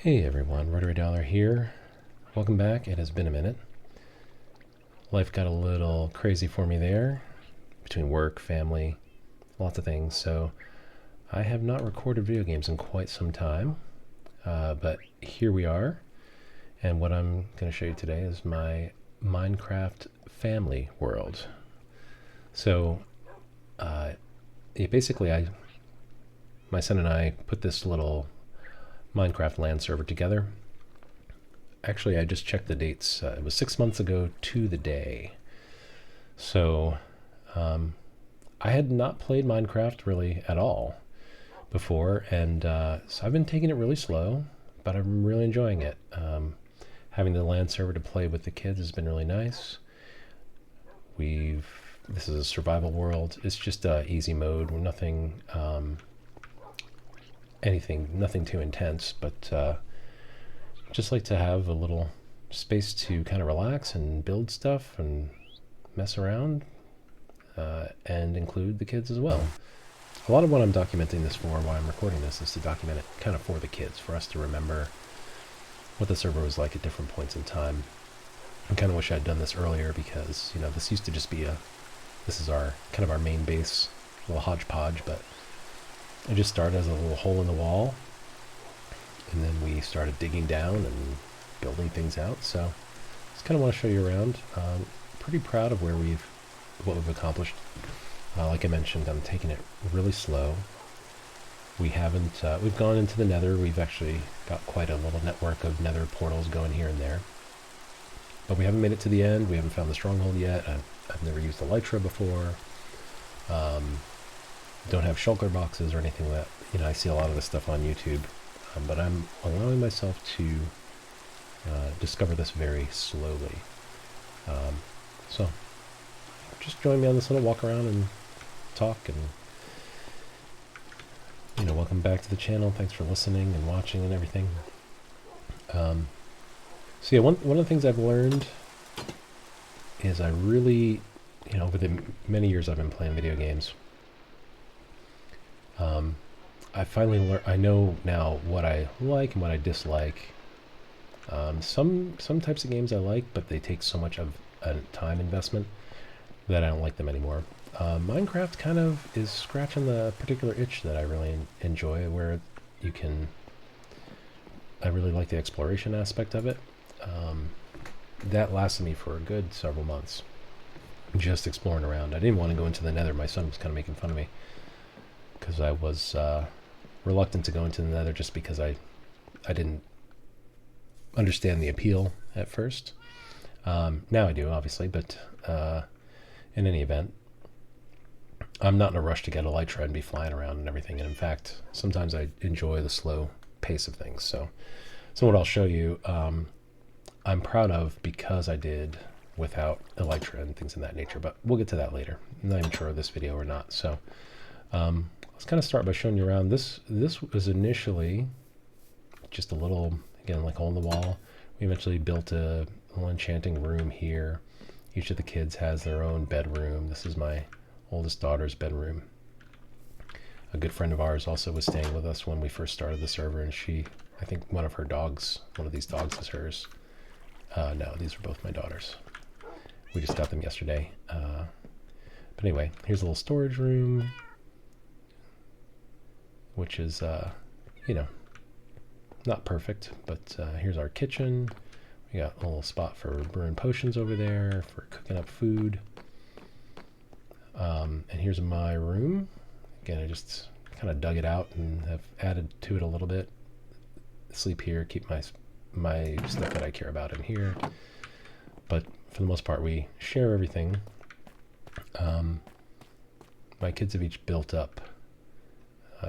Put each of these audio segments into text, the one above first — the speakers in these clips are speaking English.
Hey everyone, Rotary Dollar here. Welcome back. It has been a minute. Life got a little crazy for me there, between work, family, lots of things. So I have not recorded video games in quite some time, but here we are. And what I'm going to show you today is my Minecraft family world. So basically, my son and I put this little Minecraft LAN server together. Actually, I just checked the dates. It was 6 months ago to the day. So I had not played Minecraft really at all before, and so I've been taking it really slow, but I'm really enjoying it. Having the LAN server to play with the kids has been really nice. This is a survival world. It's just easy mode, nothing nothing too intense, but just like to have a little space to kind of relax and build stuff and mess around, and include the kids as well. A lot of what I'm documenting this for, why I'm recording this, is to document it kind of for the kids, for us to remember what the server was like at different points in time. I kind of wish I'd done this earlier because, you know, this used to just be this is our kind of our main base, a little hodgepodge, but it just started as a little hole in the wall, and then we started digging down and building things out. So just kind of want to show you around. Pretty proud of what we've accomplished. Like I mentioned, I'm taking it really slow. We've gone into the nether. We've actually got quite a little network of nether portals going here and there, but we haven't made it to the end. We haven't found the stronghold yet. I've never used elytra before. Don't have shulker boxes or anything like that. You know, I see a lot of this stuff on YouTube, but I'm allowing myself to discover this very slowly. So just join me on this little walk around and talk, and you know, welcome back to the channel. Thanks for listening and watching and everything. So yeah, one of the things I've learned is I really, you know, over the many years I've been playing video games, I finally learned. I know now what I like and what I dislike. Some types of games I like, but they take so much of a time investment that I don't like them anymore. Minecraft kind of is scratching the particular itch that I really enjoy, where I really like the exploration aspect of it. That lasted me for a good several months, just exploring around. I didn't want to go into the nether. My son was kind of making fun of me because I was reluctant to go into the nether, just because I didn't understand the appeal at first. Now I do, obviously, but in any event, I'm not in a rush to get elytra and be flying around and everything. And in fact, sometimes I enjoy the slow pace of things. So what I'll show you, I'm proud of, because I did without elytra and things of that nature, but we'll get to that later. I'm not even sure of this video or not. So let's kind of start by showing you around. This was initially just a little, again, like hole in the wall. We eventually built a little enchanting room here. Each of the kids has their own bedroom. This is my oldest daughter's bedroom. A good friend of ours also was staying with us when we first started the server, and I think one of these dogs is hers. No, these are both my daughters. We just got them yesterday. But anyway, here's a little storage room, which is, you know, not perfect, but here's our kitchen. We got a little spot for brewing potions over there, for cooking up food. And here's my room. Again, I just kind of dug it out and have added to it a little bit. Sleep here, keep my stuff that I care about in here. But for the most part, we share everything. My kids have each built up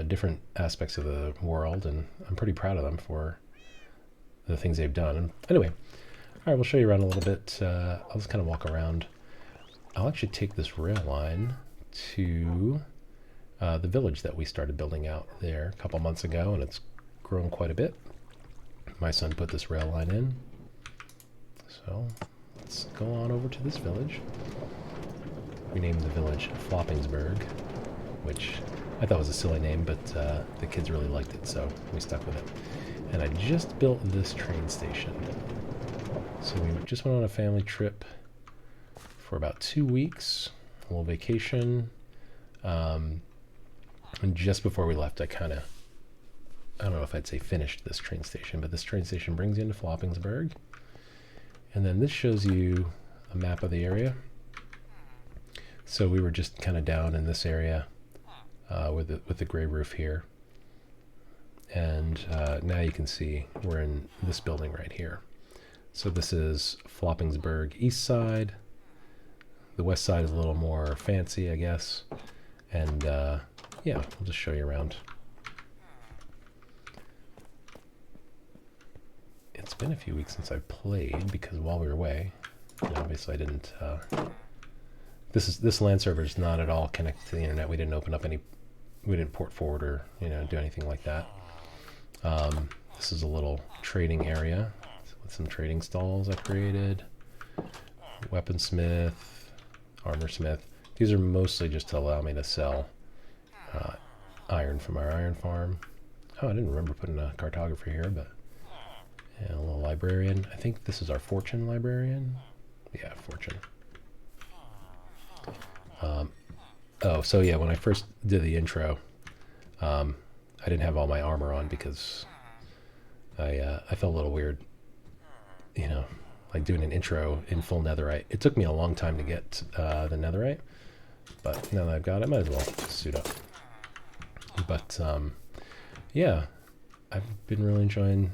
different aspects of the world, and I'm pretty proud of them for the things they've done. And anyway, all right, we'll show you around a little bit. I'll just kind of walk around. I'll actually take this rail line to the village that we started building out there a couple months ago, and it's grown quite a bit. My son put this rail line in. So let's go on over to this village. We named the village Floppingsburg, which I thought was a silly name, but the kids really liked it, so we stuck with it. And I just built this train station. So we just went on a family trip for about 2 weeks, a little vacation. And just before we left, I don't know if I'd say finished this train station, but this train station brings you into Floppingsburg. And then this shows you a map of the area. So we were just kind of down in this area with the gray roof here. And now you can see we're in this building right here. So this is Floppingsburg East Side. The west side is a little more fancy, I guess. And yeah, we'll just show you around. It's been a few weeks since I played because while we were away, obviously I didn't. This LAN server is not at all connected to the internet. We didn't open up any. We didn't port forward or do anything like that. This is a little trading area with some trading stalls I created. Weaponsmith, armorsmith. These are mostly just to allow me to sell iron from our iron farm. Oh, I didn't remember putting a cartographer here, but yeah, a little librarian. I think this is our fortune librarian. Yeah, fortune. Oh, so yeah, when I first did the intro, I didn't have all my armor on because I felt a little weird, like doing an intro in full netherite. It took me a long time to get the netherite, but now that I've got it, I might as well suit up. But yeah, I've been really enjoying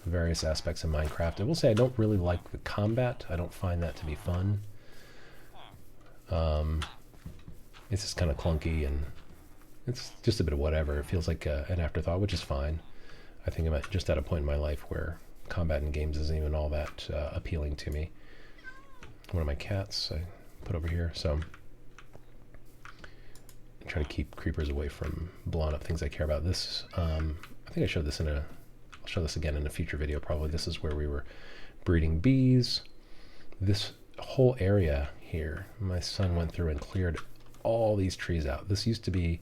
various aspects of Minecraft. I will say I don't really like the combat. I don't find that to be fun. It's just kind of clunky and it's just a bit of whatever. It feels like an afterthought, which is fine. I think I'm just at a point in my life where combat in games isn't even all that appealing to me. One of my cats I put over here, so I try to keep creepers away from blowing up things I care about. This, I think I showed this I'll show this again in a future video probably. This is where we were breeding bees. This whole area here, my son went through and cleared all these trees out. This used to be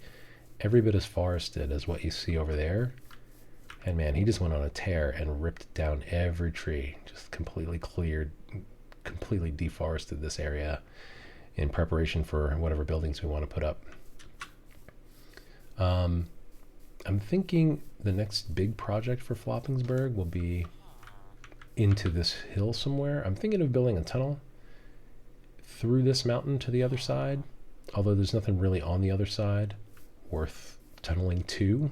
every bit as forested as what you see over there. And man, he just went on a tear and ripped down every tree, just completely cleared, completely deforested this area in preparation for whatever buildings we want to put up. I'm thinking the next big project for Floppingsburg will be into this hill somewhere. I'm thinking of building a tunnel through this mountain to the other side, although there's nothing really on the other side worth tunneling to.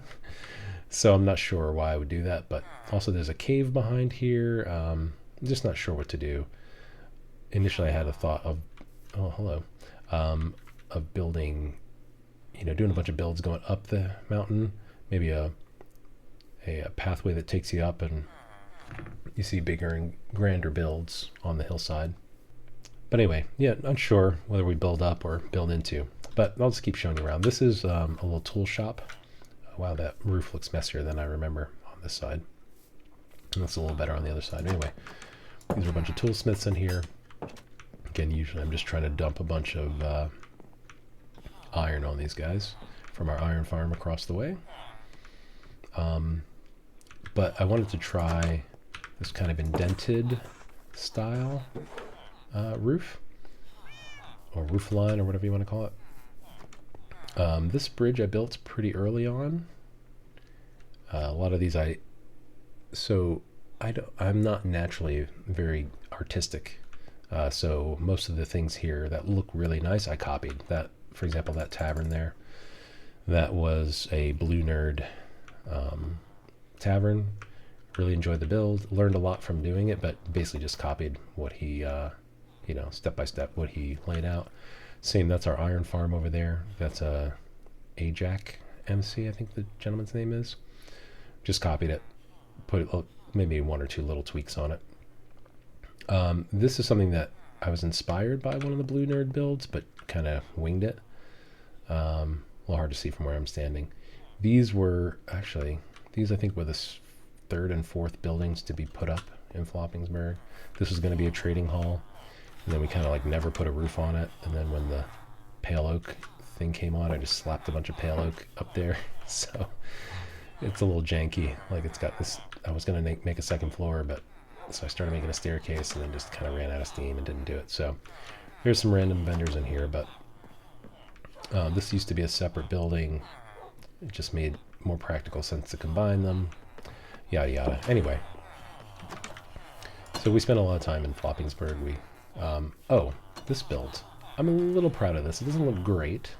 So I'm not sure why I would do that, but also there's a cave behind here. I'm just not sure what to do. Initially I had a thought of, of building, doing a bunch of builds going up the mountain, maybe a pathway that takes you up and you see bigger and grander builds on the hillside. But anyway, yeah, not sure whether we build up or build into, but I'll just keep showing you around. This is a little tool shop. Wow, that roof looks messier than I remember on this side. And that's a little better on the other side. Anyway, these are a bunch of toolsmiths in here. Again, usually I'm just trying to dump a bunch of iron on these guys from our iron farm across the way. But I wanted to try this kind of indented style roof, or roof line, or whatever you want to call it. This bridge I built pretty early on. A lot of these I'm not naturally very artistic. So most of the things here that look really nice, I copied. That, for example, that tavern there, that was a Blue Nerd tavern. Really enjoyed the build, learned a lot from doing it, but basically just copied what he, step by step, what he laid out. Same, that's our iron farm over there. That's Ajax MC, I think the gentleman's name is. Just copied it, put maybe one or two little tweaks on it. This is something that I was inspired by one of the Blue Nerd builds, but kind of winged it. A little hard to see from where I'm standing. These I think were the third and fourth buildings to be put up in Floppingsburg. This was going to be a trading hall, and then we kind of never put a roof on it. And then when the pale oak thing came on, I just slapped a bunch of pale oak up there. So it's a little janky. It's got this I was going to make a second floor, but so I started making a staircase and then just kind of ran out of steam and didn't do it. So here's some random vendors in here, but this used to be a separate building. It just made more practical sense to combine them, yada yada. Anyway, so we spent a lot of time in Floppingsburg. Oh, this build. I'm a little proud of this. It doesn't look great,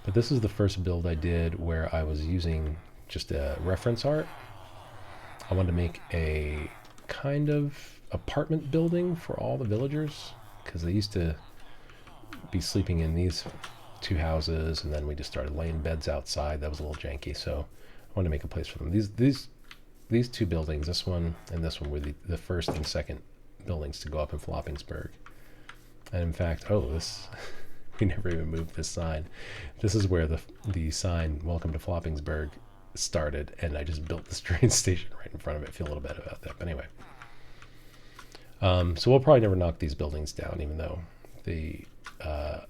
but this is the first build I did where I was using just a reference art. I wanted to make a kind of apartment building for all the villagers, because they used to be sleeping in these two houses, and then we just started laying beds outside. That was a little janky, so I wanted to make a place for them. These two buildings, this one and this one, were the first and second buildings to go up in Floppingsburg. And in fact, we never even moved this sign. This is where the sign "Welcome to Floppingsburg" started, and I just built this train station right in front of it. I feel a little bad about that, but anyway. So we'll probably never knock these buildings down, even though they are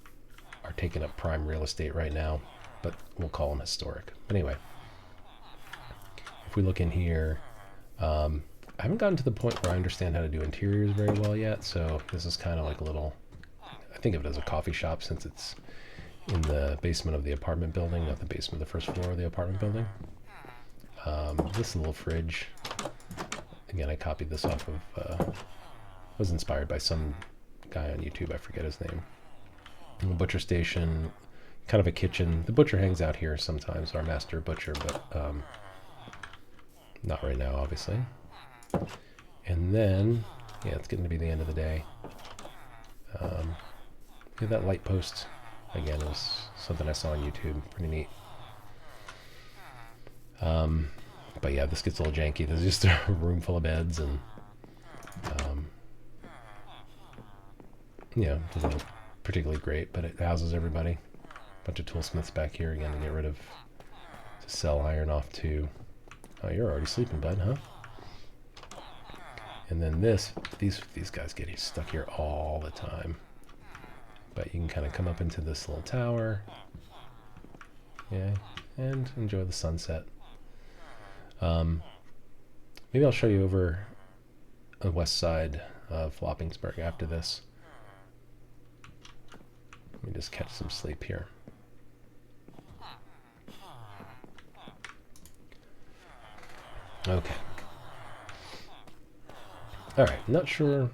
taking up prime real estate right now, but we'll call them historic. But anyway, if we look in here, I haven't gotten to the point where I understand how to do interiors very well yet, so this is kind of like a little, I think of it as a coffee shop, since it's in the basement of the apartment building, not the basement, the first floor of the apartment building. This little fridge, again, I copied this off of, was inspired by some guy on YouTube, I forget his name. And the butcher station, kind of a kitchen. The butcher hangs out here sometimes, our master butcher, but not right now, obviously. And then, yeah, it's getting to be the end of the day. Yeah, that light post, again, was something I saw on YouTube. Pretty neat. But yeah, this gets a little janky. There's just a room full of beds, and yeah, doesn't look particularly great, but it houses everybody. Bunch of toolsmiths back here again to get rid of, to sell iron off to. Oh, you're already sleeping, bud, huh? And then these guys get stuck here all the time. But you can kind of come up into this little tower, yeah, and enjoy the sunset. Maybe I'll show you over the west side of Floppingsburg after this. Let me just catch some sleep here. Okay. Alright, not sure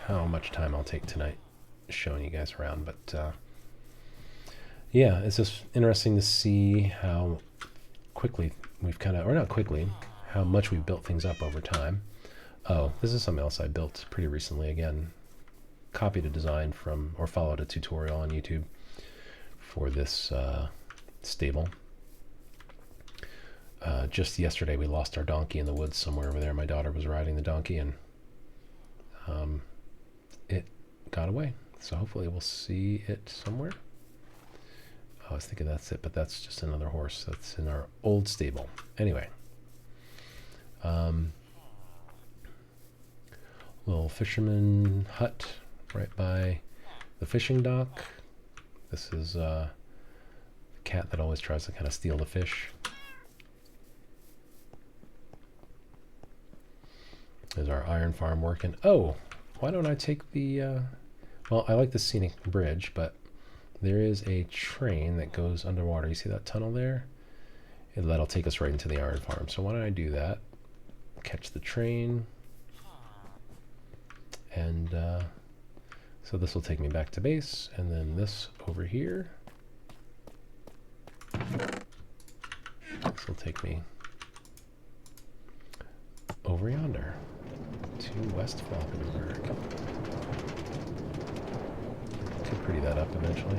how much time I'll take tonight showing you guys around, but yeah, it's just interesting to see how quickly we've kind of, or not quickly, how much we've built things up over time. Oh, this is something else I built pretty recently. Again, copied a design from, or followed a tutorial on YouTube for this stable. Just yesterday we lost our donkey in the woods somewhere over there. My daughter was riding the donkey, and it got away. So hopefully we'll see it somewhere. I was thinking that's it, but that's just another horse that's in our old stable. Anyway, little fisherman hut right by the fishing dock. This is a cat that always tries to kind of steal the fish. There's our iron farm working. Oh, why don't I take the, well, I like the scenic bridge, but there is a train that goes underwater. You see that tunnel there? That'll take us right into the iron farm. So why don't I do that? Catch the train. And so this will take me back to base. And then this over here. This will take me over yonder to West Floppingsburg. Could pretty that up eventually.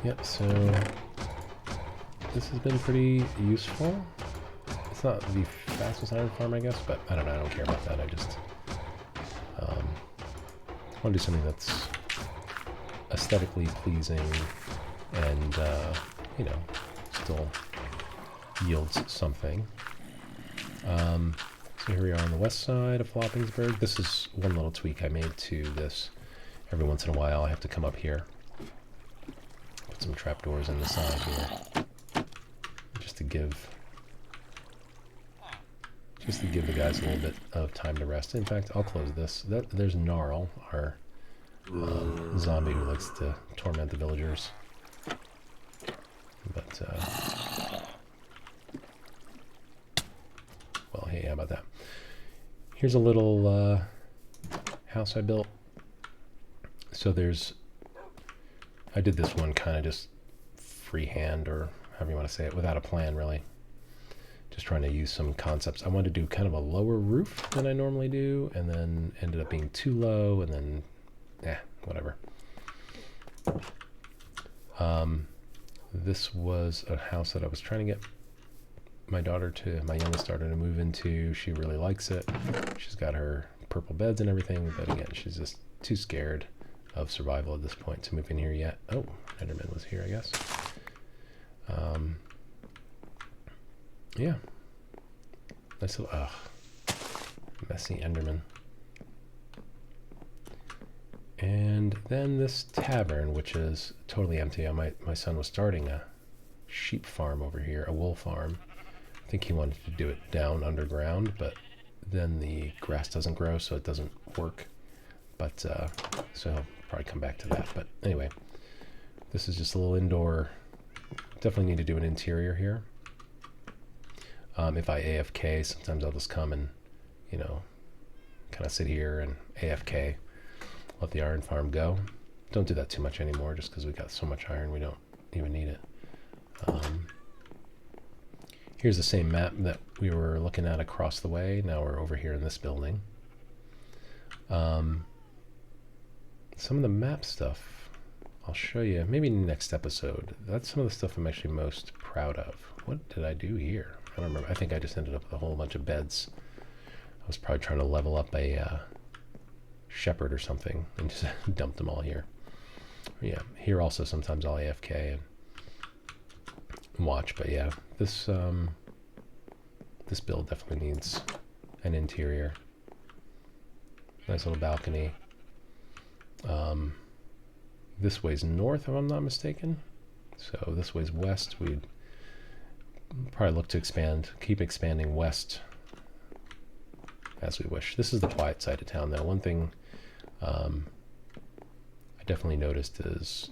Yep, so this has been pretty useful. It's not the fastest iron farm, I guess, but I don't know, I don't care about that. I just want to do something that's aesthetically pleasing and, you know, still yields something. So here we are on the west side of Floppingsburg. This is one little tweak I made to this. Every once in a while I have to come up here, put some trapdoors in the side here. give the guys a little bit of time to rest. In fact, I'll close this. There's Gnarl, our zombie who likes to torment the villagers. But, well, hey, how about that? Here's a little house I built. So I did this one kind of just freehand, or however you want to say it, without a plan, really. Just trying to use some concepts. I wanted to do kind of a lower roof than I normally do, and then ended up being too low, and then, whatever. This was a house that I was trying to get my youngest daughter to move into. She really likes it. She's got her purple beds and everything, but again, she's just too scared of survival at this point to move in here yet. Oh, Enderman was here, I guess. Yeah. Nice little, messy Enderman. And then this tavern, which is totally empty. My son was starting a sheep farm over here, a wool farm. I think he wanted to do it down underground, but then the grass doesn't grow, so it doesn't work. But, so he'll probably come back to that. But anyway, this is just a little indoor. Definitely need to do an interior here. If I AFK, sometimes I'll just come and, kind of sit here and AFK. Let the iron farm go. Don't do that too much anymore, just because we got so much iron we don't even need it. Here's the same map that we were looking at across the way. Now we're over here in this building. Some of the map stuff I'll show you maybe in the next episode. That's some of the stuff I'm actually most proud of. What did I do here? I don't remember. I think I just ended up with a whole bunch of beds. I was probably trying to level up a shepherd or something and just dumped them all here. Yeah, here also sometimes I'll AFK and watch, but yeah, this build definitely needs an interior. Nice little balcony. This way's north, if I'm not mistaken. So this way's west. We'd probably look to keep expanding west as we wish. This is the quiet side of town, though. One thing I definitely noticed is,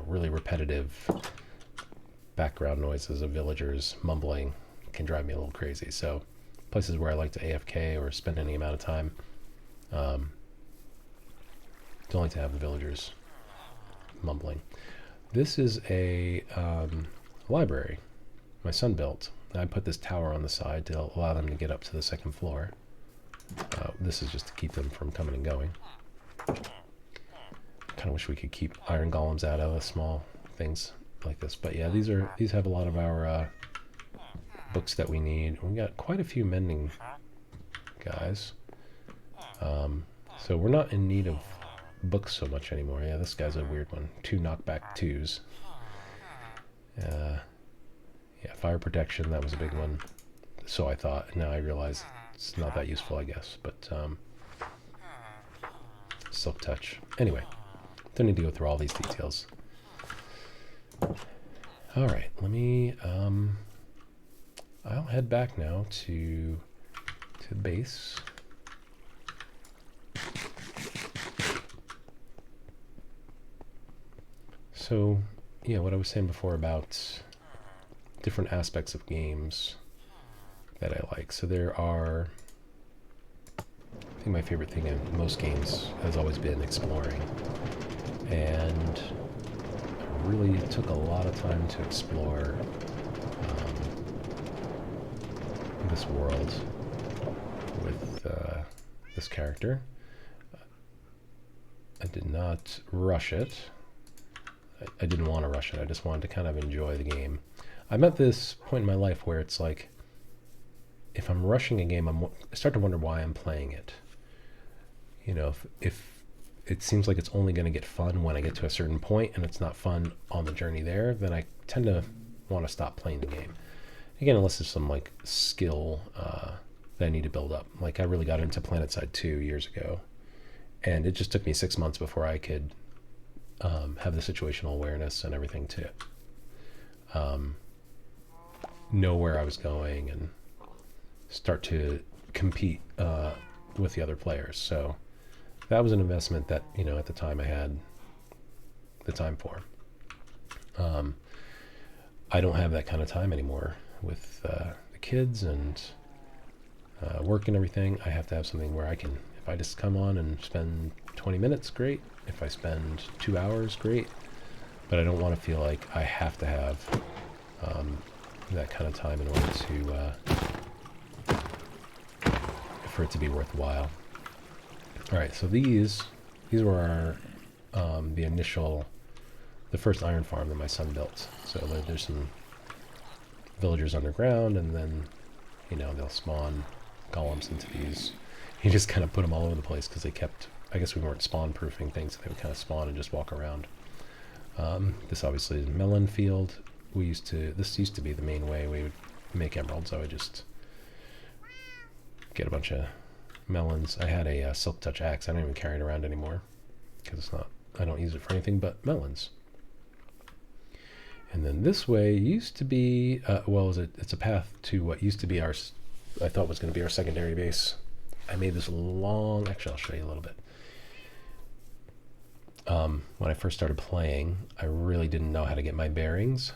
really repetitive background noises of villagers mumbling can drive me a little crazy. So places where I like to AFK or spend any amount of time, don't like to have the villagers mumbling. This is a library my son built. I put this tower on the side to allow them to get up to the second floor. This is just to keep them from coming and going. Kind of wish we could keep iron golems out of the small things like this. But yeah, these have a lot of our books that we need. We got quite a few mending guys. So we're not in need of books so much anymore. Yeah, this guy's a weird one. 2 knockback 2s. Yeah, fire protection, that was a big one. So I thought. Now I realize it's not that useful, I guess. But silk touch. Anyway, don't need to go through all these details. All right, let me. I'll head back now to base. So, yeah, what I was saying before about different aspects of games that I like. So there are, I think my favorite thing in most games has always been exploring. And I really took a lot of time to explore this world with this character. I did not rush it. I didn't want to rush it. I just wanted to kind of enjoy the game. I'm at this point in my life where it's like, if I'm rushing a game, I start to wonder why I'm playing it. If it seems like it's only going to get fun when I get to a certain point and it's not fun on the journey there, then I tend to want to stop playing the game. Again, unless there's some like skill that I need to build up. Like I really got into PlanetSide 2 years ago, and it just took me 6 months before I could have the situational awareness and everything to know where I was going and start to compete with the other players. So that was an investment that, you know, at the time I had the time for. I don't have that kind of time anymore with the kids and work and everything. I have to have something where I can, if I just come on and spend 20 minutes, great. If I spend 2 hours, great. But I don't want to feel like I have to have that kind of time in order to for it to be worthwhile. All right, so these were our the first iron farm that my son built. So there's some villagers underground, and then, you know, they'll spawn golems into these. He just kind of put them all over the place because they kept, I guess we weren't spawn proofing things, so they would kind of spawn and just walk around. This obviously is a melon field. This used to be the main way we would make emeralds. I would just get a bunch of melons. I had a silk touch axe. I don't even carry it around anymore because I don't use it for anything but melons. And then this way used to be, it's a path to what used to be I thought was going to be our secondary base. I made this actually I'll show you a little bit. When I first started playing, I really didn't know how to get my bearings.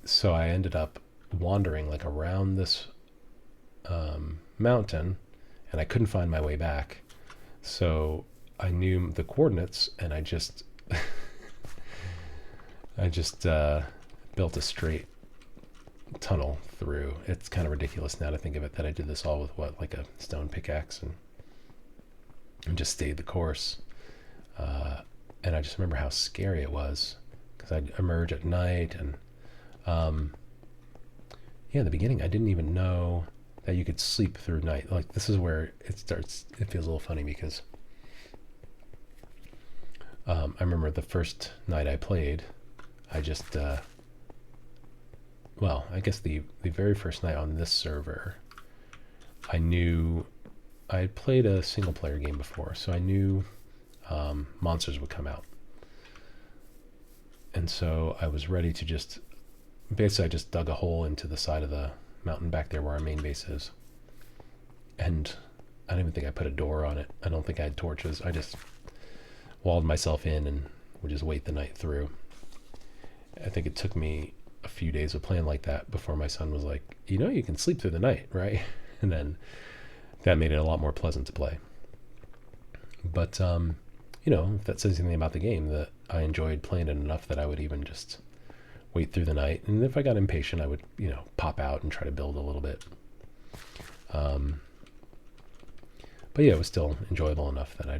So I ended up wandering like around this mountain, and I couldn't find my way back. So I knew the coordinates, and I just built a straight tunnel through. It's kind of ridiculous now to think of it that I did this all with like a stone pickaxe and just stayed the course. And I just remember how scary it was because I'd emerge at night, and in the beginning I didn't even know that you could sleep through night. Like, this is where it feels a little funny because I remember the first night I played, I just I guess the very first night on this server, I knew I had played a single player game before, so I knew monsters would come out. And so I was ready to I just dug a hole into the side of the mountain back there where our main base is. And I don't even think I put a door on it. I don't think I had torches. I just walled myself in and would just wait the night through. I think it took me a few days of playing like that before my son was like, you know, you can sleep through the night, right? And then that made it a lot more pleasant to play. But, if that says anything about the game, that I enjoyed playing it enough that I would even just wait through the night. And if I got impatient, I would, pop out and try to build a little bit. But yeah, it was still enjoyable enough that I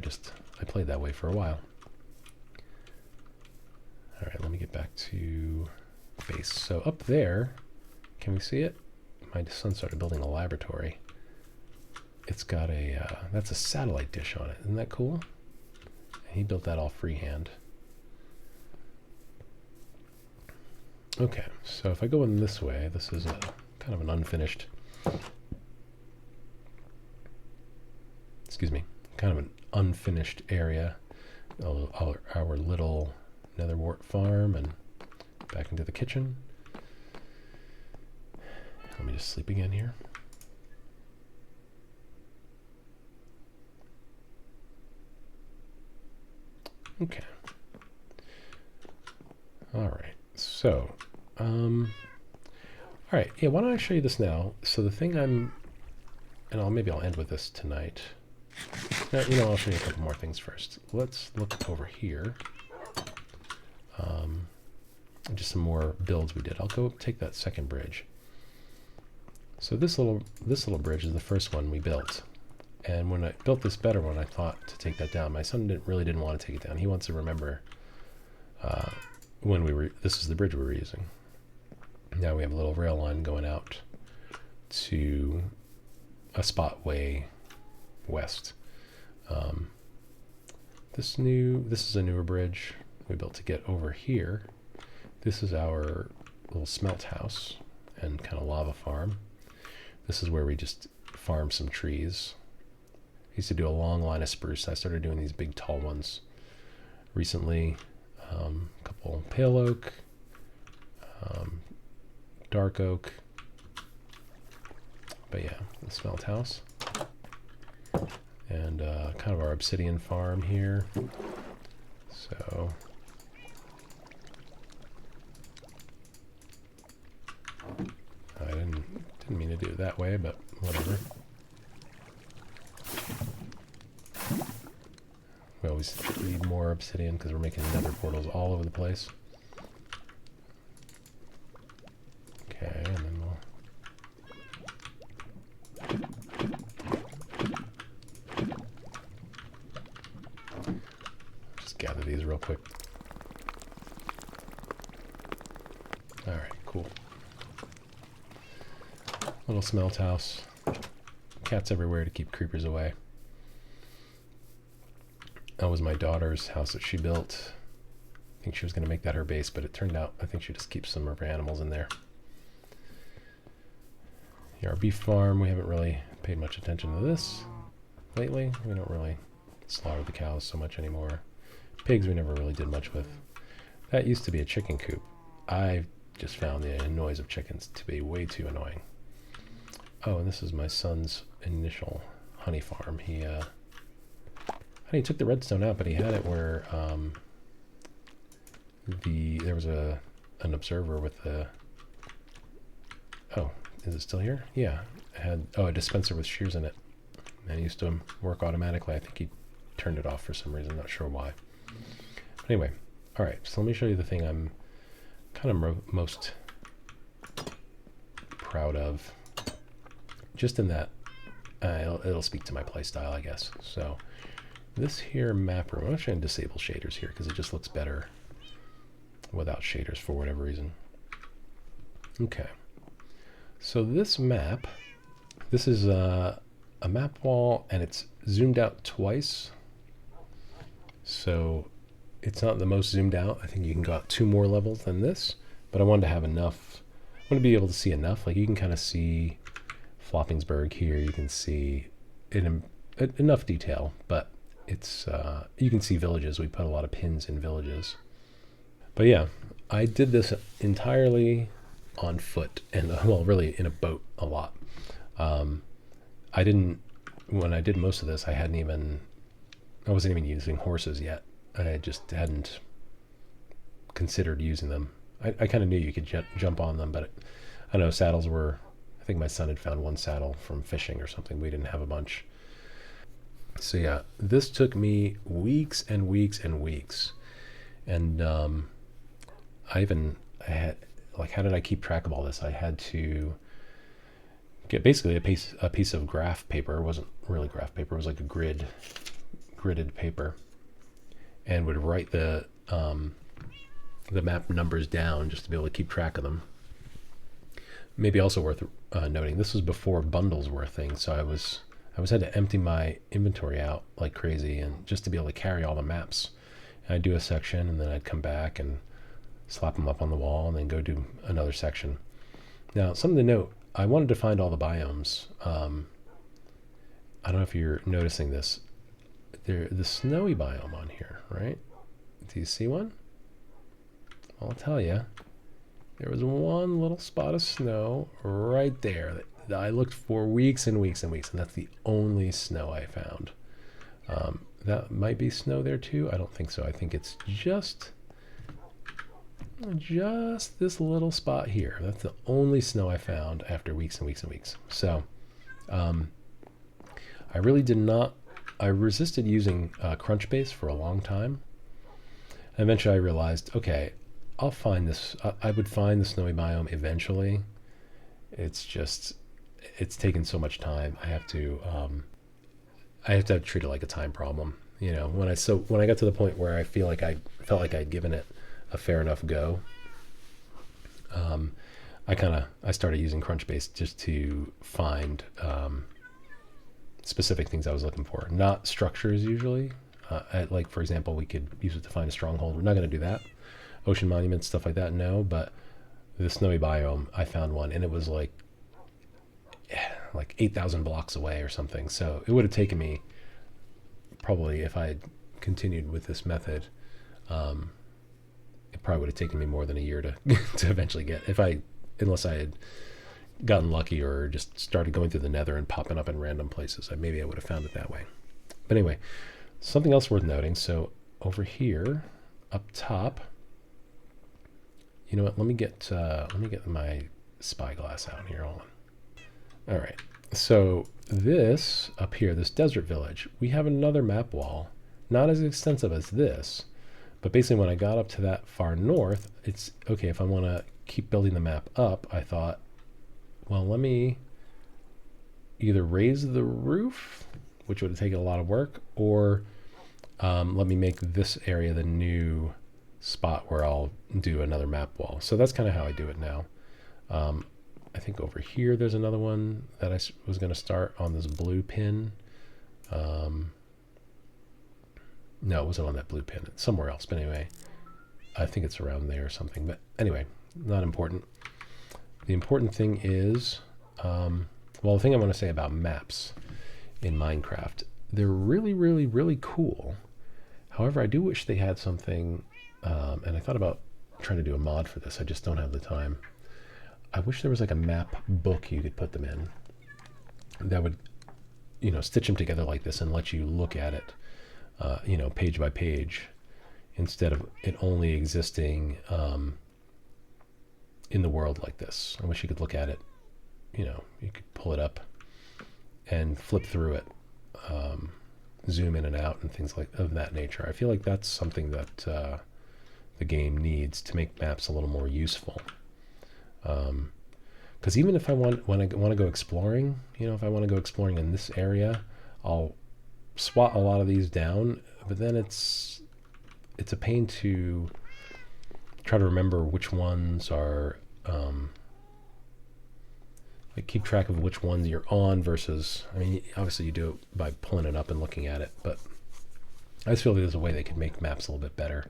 played that way for a while. All right, let me get back to base. So up there, can we see it? My son started building a laboratory. It's got that's a satellite dish on it. Isn't that cool? He built that all freehand. Okay, so if I go in this way, this is a kind of an unfinished, area. Our little nether wart farm, and back into the kitchen. Let me just sleep again here. Okay. All right. So, all right. Yeah. Why don't I show you this now? So the thing maybe I'll end with this tonight. No, I'll show you a couple more things first. Let's look over here. Just some more builds we did. I'll go take that second bridge. So this little bridge is the first one we built. And when I built this better one, I thought to take that down. My son really didn't want to take it down. He wants to remember this is the bridge we were using. Now we have a little rail line going out to a spot way west. This is a newer bridge we built to get over here. This is our little smelt house and kind of lava farm. This is where we just farm some trees. I used to do a long line of spruce. I started doing these big tall ones recently. A couple pale oak, dark oak. But yeah, the smelt house. And kind of our obsidian farm here. So I didn't mean to do it that way, but whatever. We always need more obsidian because we're making nether portals all over the place. Okay, and then we'll just gather these real quick. Alright, cool. Little smelt house. Cats everywhere to keep creepers away. That was my daughter's house that she built. I think she was going to make that her base, but it turned out I think she just keeps some of her animals in there. Here, our beef farm, we haven't really paid much attention to this lately. We don't really slaughter the cows so much anymore. Pigs we never really did much with. That used to be a chicken coop. I just found the noise of chickens to be way too annoying. Oh, and this is my son's initial honey farm. He took the redstone out, but he had it where there was an observer with the. Oh, is it still here? Yeah, it had a dispenser with shears in it, and it used to work automatically. I think he turned it off for some reason. Not sure why. But anyway, all right. So let me show you the thing I'm kind of most proud of. Just in that, it'll speak to my play style, I guess. So this here map room, I'm actually going to disable shaders here because it just looks better without shaders for whatever reason. Okay. So this map, this is a map wall and it's zoomed out twice. So it's not the most zoomed out. I think you can go out 2 more levels than this, but I wanted to have enough. I want to be able to see enough. Like you can kind of see Floppingsburg here. You can see enough detail, but it's you can see villages. We put a lot of pins in villages. But yeah, I did this entirely on foot and well, really in a boat a lot. When I did most of this, I wasn't even using horses yet. I just hadn't considered using them. I kind of knew you could jump on them, but I know saddles were, I think my son had found 1 saddle from fishing or something. We didn't have a bunch. So yeah, this took me weeks and weeks and weeks. And I had, like, how did I keep track of all this? I had to get basically a piece of graph paper. It wasn't really graph paper. It was like a gridded paper, and would write the map numbers down just to be able to keep track of them. Maybe also worth noting, this was before bundles were a thing, so I was had to empty my inventory out like crazy, and just to be able to carry all the maps. And I'd do a section, and then I'd come back and slap them up on the wall, and then go do another section. Now, something to note, I wanted to find all the biomes. I don't know if you're noticing this. The snowy biome on here, right? Do you see one? I'll tell you. There was one little spot of snow right there that I looked for weeks and weeks and weeks, and that's the only snow I found. That might be snow there too. I don't think so. I think it's just this little spot here. That's the only snow I found after weeks and weeks and weeks. So I really did not. I resisted using Crunchbase for a long time. Eventually I realized, okay, I'll find this. I would find the snowy biome eventually. It's taken so much time. I have to treat it like a time problem. You know, when I got to the point where I felt like I'd given it a fair enough go, I started using Crunchbase just to find specific things I was looking for, not structures usually. Like, for example, we could use it to find a stronghold. We're not going to do that. Ocean monuments, stuff like that, no. But the snowy biome, I found one, and it was like 8,000 blocks away or something. So it would have taken me, probably, if I had continued with this method, it probably would have taken me more than a year to to eventually get. If I unless I had gotten lucky or just started going through the nether and popping up in random places. Maybe I would have found it that way. But anyway, something else worth noting. So over here, up top, you know what? Let me get my spyglass out here. Hold on. All right. So this up here, this desert village, we have another map wall, not as extensive as this, but basically when I got up to that far north, it's okay. If I want to keep building the map up, I thought, well, let me either raise the roof, which would have taken a lot of work, or let me make this area the new spot where I'll do another map wall. So that's kind of how I do it now. I think over here there's another one that I was going to start on this blue pin. No, it wasn't on that blue pin. It's somewhere else. But anyway, I think it's around there or something. But anyway, not important. The important thing is, well, the thing I want to say about maps in Minecraft, they're really, really, really cool. However, I do wish they had something, and I thought about trying to do a mod for this. I just don't have the time. I wish there was like a map book you could put them in that would, you know, stitch them together like this and let you look at it, you know, page by page, instead of it only existing in the world like this. I wish you could look at it, you know, you could pull it up and flip through it, zoom in and out and things like of that nature. I feel like that's something that the game needs to make maps a little more useful. Because even if I want to go exploring, you know, if I want to go exploring in this area, I'll swat a lot of these down, but then it's a pain to try to remember which ones are, like keep track of which ones you're on versus, I mean, obviously you do it by pulling it up and looking at it, but I just feel like there's a way they could make maps a little bit better, a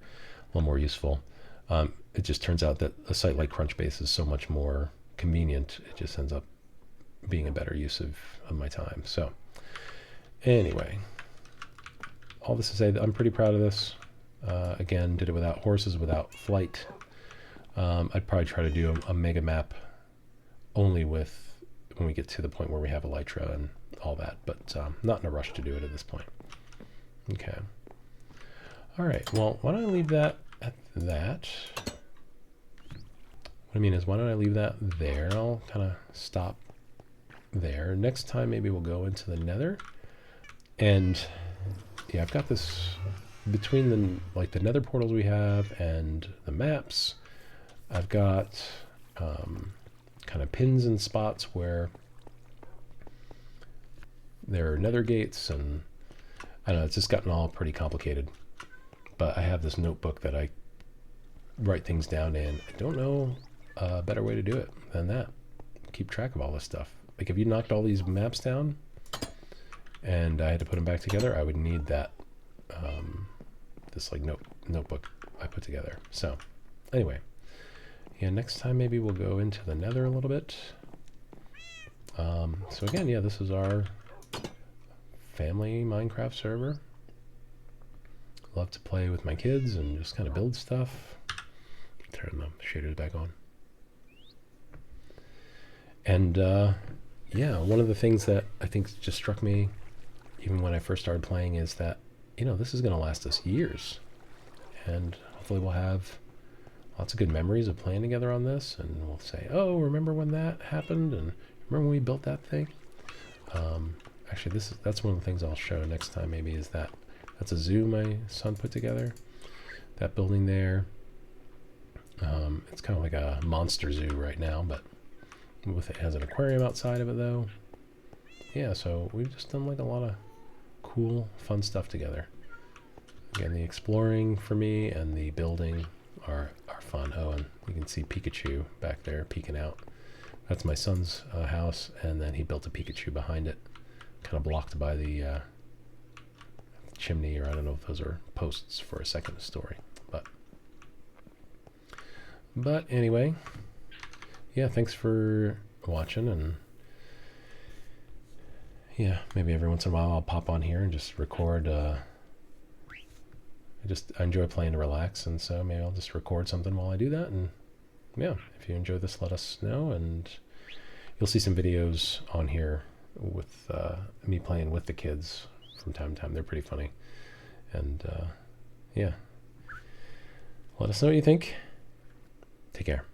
little more useful. It just turns out that a site like Crunchbase is so much more convenient. It just ends up being a better use of my time. So anyway, all this to say that I'm pretty proud of this. Again, did it without horses, without flight. I'd probably try to do a mega map only with when we get to the point where we have Elytra and all that, but not in a rush to do it at this point. Okay. All right. Well, why don't I leave that at that? What I mean is, why don't I leave that there? I'll kind of stop there. Next time, maybe we'll go into the nether. And yeah, I've got this between the nether portals we have and the maps. I've got kind of pins and spots where there are nether gates, and I don't know, it's just gotten all pretty complicated. But I have this notebook that I write things down in. I don't know a better way to do it than that. Keep track of all this stuff. Like if you knocked all these maps down and I had to put them back together, I would need that this like notebook I put together. So anyway, yeah, next time maybe we'll go into the nether a little bit. So again, yeah, this is our family Minecraft server. Love to play with my kids and just kind of build stuff. Turn the shaders back on. And yeah, one of the things that I think just struck me even when I first started playing is that, you know, this is going to last us years. And hopefully we'll have lots of good memories of playing together on this. And we'll say, oh, remember when that happened? And remember when we built that thing? Actually, that's one of the things I'll show next time maybe is that. That's a zoo my son put together. That building there. It's kind of like a monster zoo right now, but it has an aquarium outside of it though. Yeah, so we've just done like a lot of cool, fun stuff together. Again, the exploring for me and the building are fun. Oh, and you can see Pikachu back there peeking out. That's my son's house, and then he built a Pikachu behind it, kind of blocked by the chimney, or I don't know if those are posts for a second story, but anyway, yeah, thanks for watching, and yeah, maybe every once in a while I'll pop on here and just record. I enjoy playing to relax, and so maybe I'll just record something while I do that and yeah, if you enjoy this, let us know, and you'll see some videos on here with me playing with the kids from time to time. They're pretty funny. And yeah, let us know what you think. Take care.